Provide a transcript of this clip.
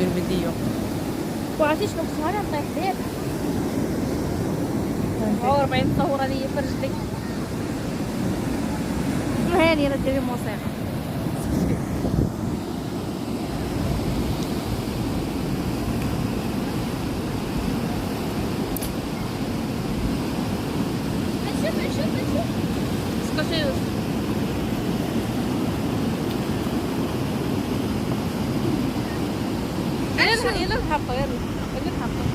الفيديو. وعرفتيش شنو كنت غادي نطيح دابا. هو 40 تصوره ليا في رجلي. هاني راه ديري موسيقى. نشوف سكوتيوس. يلا نحطو يلا نحطو.